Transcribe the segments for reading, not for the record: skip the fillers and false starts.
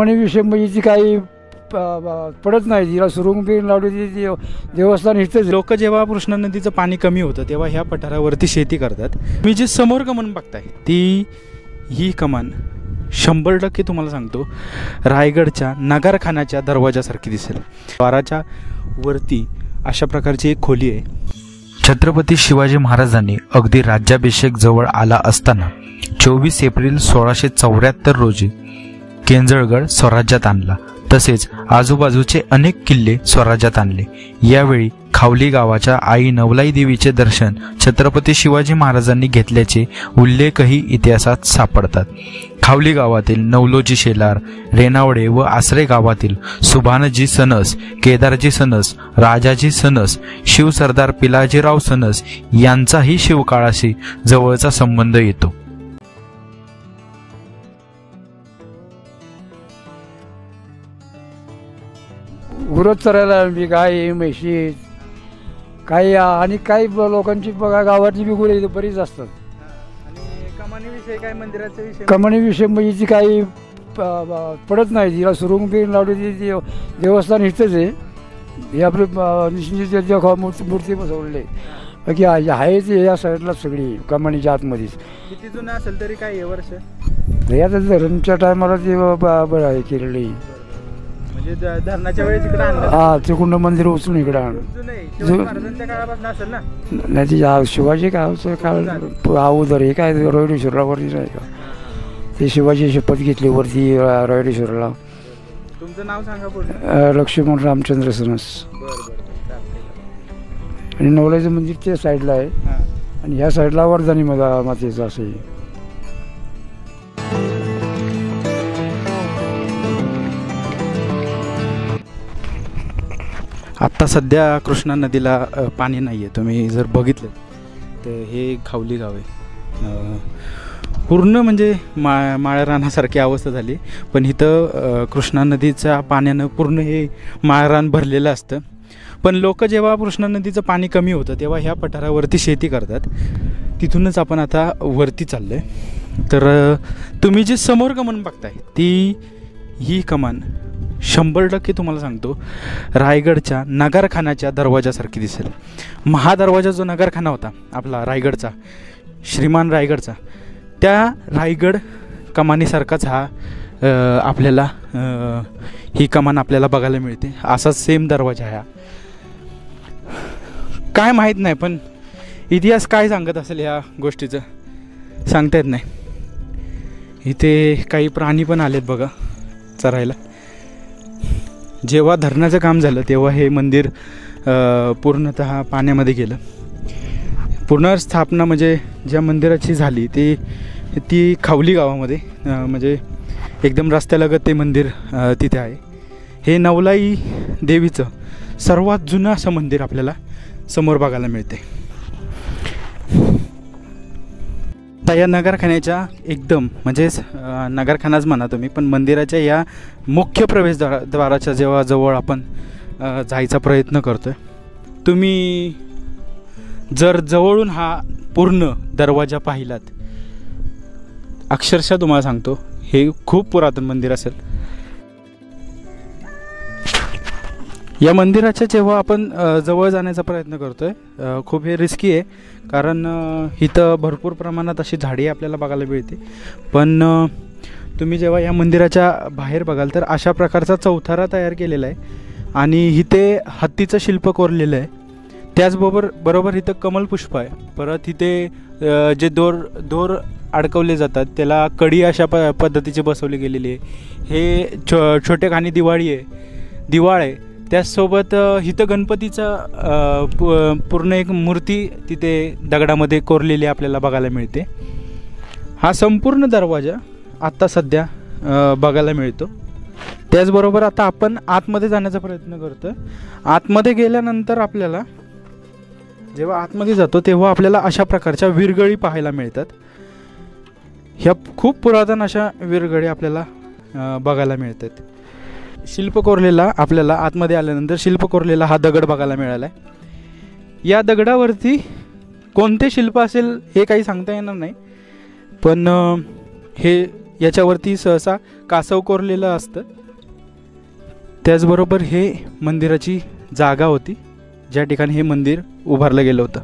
विषय म्हणजे ती काही पडत नाही, तिला सुरुंग बिरुंग लावली ती देवस्थान इथंच. लोक जेव्हा कृष्णा नदीचं पाणी कमी होतं तेव्हा ह्या पठारावरती शेती करतात. मी जे समोर कमान बघताय ही कमान 100% तुम्हाला सांगतो रायगडच्या नगारखान्याच्या दरवाजासारखी दिसेल. द्वाराच्या वरती अशा प्रकारची एक खोली आहे. छत्रपती शिवाजी महाराजांनी अगदी राज्याभिषेक जवळ आला असताना 24 एप्रिल 1674 रोजी केंजळगड स्वराज्यात आणला. तसेच आजूबाजूचे अनेक किल्ले स्वराज्यात आणले. यावेळी खावली गावाच्या आई नवलाई देवीचे दर्शन छत्रपती शिवाजी महाराजांनी घेतल्याचे उल्लेखही इतिहासात सापडतात. खावली गावातील नवलोजी शेलार, रेणावडे व आसरे गावातील सुभानजी सनस, केदारजी सनस, राजाजी सनस, शिवसरदार पिलाजीराव सनस यांचाही शिवकाळाशी जवळचा संबंध येतो. गुरं चरायला बी गाई म्हशी काही आणि काही लोकांची बघा गावातली बी गुरं इथं बरीच असतात. कमानीविषयी काय मंदिराचा विषय? कमानीविषयी म्हणजे ती काही पडत नाही, तिला सुरुंग बिरुंग लावली ती देवस्थान इथंच आहे. हे आपले मूर्ती बसवले बाकी आहे ते या साईडला सगळी कमानीच्या आतमध्येच. किती जुनं असेल तरी काय हे वर्ष? आता धरणच्या टायमाला ते बरं आहे केलेली. म्हणजे धरणाच्या वेळेस इकडे आणलं? हा, तिकडून मंदिर उचलून इकडे आणलं. काळापासून असेल ना? नाही ते शिवाजी काळचं काळ अगोदर हे काय रोहिडेश्वरला वरती नाही का, ते शिवाजी शपथ घेतली वरती रोहिडेश्वरला. तुमचं नाव सांगा पूर्ण? लक्ष्मण रामचंद्र सनस. आणि नवलाईचं मंदिर त्या साईडला आहे आणि ह्या साईडला वर्धानी मातेचं असं आहे. आत्ता सध्या कृष्णा नदीला पाणी नाही आहे. तुम्ही जर बघितलं तर हे खावली गाव आहे. पूर्ण म्हणजे माळरानासारखी अवस्था झाली. पण इथं कृष्णा नदीच्या पाण्यानं पूर्ण हे माळरान भरलेलं असतं. पण लोक जेव्हा कृष्णा नदीचं पाणी कमी होतं तेव्हा ह्या पठारावरती शेती करतात. तिथूनच आपण आता वरती चाललो आहे. तर तुम्ही जे समोर कमान बघताय ही कमान 100% तुम्हाला सांगतो रायगडच्या नगारखान्याच्या दरवाजासारखी दिसेल. महादरवाजा जो नगारखाना होता आपला रायगडचा, श्रीमान रायगडचा, त्या रायगड कमानीसारखाच हा आपल्याला ही कमान आपल्याला बघायला मिळते. असाच सेम दरवाजा आहे. काय माहीत नाही, पण इतिहास काय सांगत असेल ह्या गोष्टीचं सांगता येत नाही. इथे काही प्राणी पण आलेत बघा चरायला. जेव्हा धरणाचं काम झालं तेव्हा हे मंदिर पूर्णतः पाण्यामध्ये गेलं. पुनर्स्थापना म्हणजे ज्या मंदिराची झाली ती खावली गावामध्ये, म्हणजे एकदम रस्त्यालगत ते मंदिर तिथे आहे. हे नवलाई देवीचं सर्वात जुनं असं मंदिर आपल्याला समोर बघायला मिळते. आता या नगरखान्याच्या एकदम म्हणजेच नगरखानाच म्हणा तुम्ही, पण मंदिराच्या या मुख्य प्रवेशद्वाराच्या जेव्हा जवळ आपण जायचा प्रयत्न करतोय, तुम्ही जर जवळून हा पूर्ण दरवाजा पाहिलात, अक्षरशः तुम्हाला सांगतो हे खूप पुरातन मंदिर असेल. या मंदिराच्या जेव्हा आपण जवळ जाण्याचा प्रयत्न करतोय, खूप हे रिस्की आहे. कारण इथं भरपूर प्रमाणात अशी झाडी आपल्याला बघायला मिळते. पण तुम्ही जेव्हा या मंदिराच्या बाहेर बघाल तर अशा प्रकारचा चौथारा तयार केलेला आहे आणि इथे हत्तीचं शिल्प कोरलेलं आहे. त्याचबरोबर इथं कमलपुष्प आहे. परत इथे जे दोर अडकवले जातात त्याला कडी अशा पद्धतीची बसवली गेलेली आहे. हे छोटेखानी दिवाळ आहे. त्याचसोबत इथं गणपतीचा पूर्ण एक मूर्ती तिथे दगडामध्ये कोरलेली आपल्याला बघायला मिळते. हा संपूर्ण दरवाजा आत्ता सध्या बघायला मिळतो. त्याचबरोबर आता आपण आतमध्ये जाण्याचा प्रयत्न करतो. आतमध्ये गेल्यानंतर आपल्याला जेव्हा आतमध्ये जातो तेव्हा आपल्याला अशा प्रकारच्या विरगळी पाहायला मिळतात. ह्या खूप पुरातन अशा विरगळी आपल्याला बघायला मिळतात. शिल्प कोरलेला आपल्याला आतमध्ये आल्यानंतर शिल्प कोरलेला हा दगड बघायला मिळाला आहे. या दगडावरती कोणते शिल्प असेल हे काही सांगता येणार नाही, पण हे याच्यावरती सहसा कासव कोरलेलं असतं. त्याचबरोबर हे मंदिराची जागा होती ज्या ठिकाणी हे मंदिर उभारलं गेलं होतं.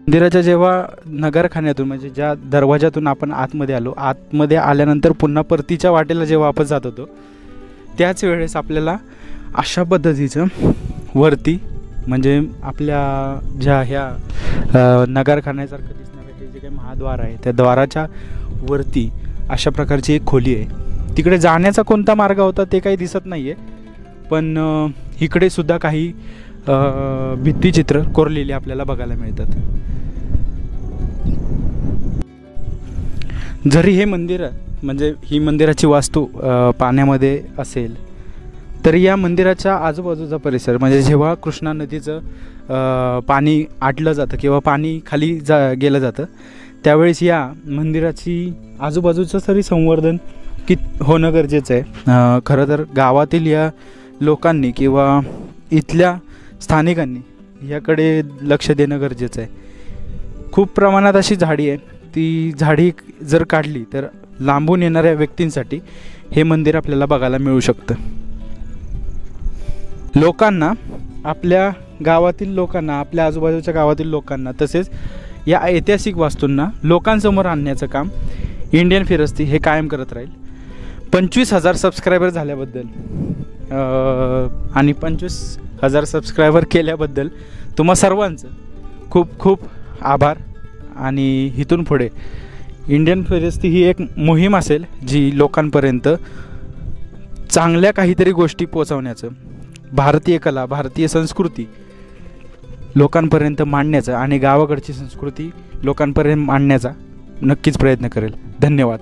मंदिराच्या जेव्हा नगरखान्यातून म्हणजे ज्या दरवाजातून आपण आतमध्ये आलो, आतमध्ये आल्यानंतर पुन्हा परतीच्या वाटेला जेव्हा आपण जात होतो त्याच वेळेस आपल्याला अशा पद्धतीचं वरती म्हणजे आपल्या ज्या ह्या नगरखान्यासारखं दिसणारं हे जे काही महाद्वार आहे त्या द्वाराच्या वरती अशा प्रकारची एक खोली आहे. तिकडे जाण्याचा कोणता मार्ग होता ते काही दिसत नाही आहे, पण इकडे सुद्धा काही भित्तिचित्र कोरलेली आपल्याला बघायला मिळतात. जरी हे मंदिर म्हणजे ही मंदिराची वास्तू पाण्यामध्ये असेल तरी या मंदिराच्या आजूबाजूचा परिसर म्हणजे जेव्हा कृष्णा नदीचं पाणी आटलं जातं किंवा पाणी खाली गेलं जातं त्यावेळेस या मंदिराची आजूबाजूचं तरी संवर्धन होणं गरजेचं आहे. खरं तर गावातील या लोकांनी किंवा इथल्या स्थानिकांनी याकडे लक्ष देणं गरजेचं आहे. खूप प्रमाणात अशी झाडी आहे, ती झाडी जर काढली तर लांबून येणाऱ्या व्यक्तींसाठी हे मंदिर आपल्याला बघायला मिळू शकतं. लोकांना, आपल्या गावातील लोकांना, आपल्या आजूबाजूच्या गावातील लोकांना तसेच या ऐतिहासिक वास्तूंना लोकांसमोर आणण्याचं काम इंडियन फिरस्ती हे कायम करत राहील. 25,000 सबस्क्रायबर झाल्याबद्दल आणि 25,000 सबस्क्रायबर केल्याबद्दल तुम्हा सर्वांचं खूप खूप आभार. आणि इथून पुढे इंडियन फिरस्ती ही एक मोहीम असेल जी लोकांपर्यंत चांगल्या काहीतरी गोष्टी पोचवण्याचं, भारतीय कला, भारतीय संस्कृती लोकांपर्यंत मांडण्याचा आणि गावाकडची संस्कृती लोकांपर्यंत मांडण्याचा नक्कीच प्रयत्न करेल. धन्यवाद.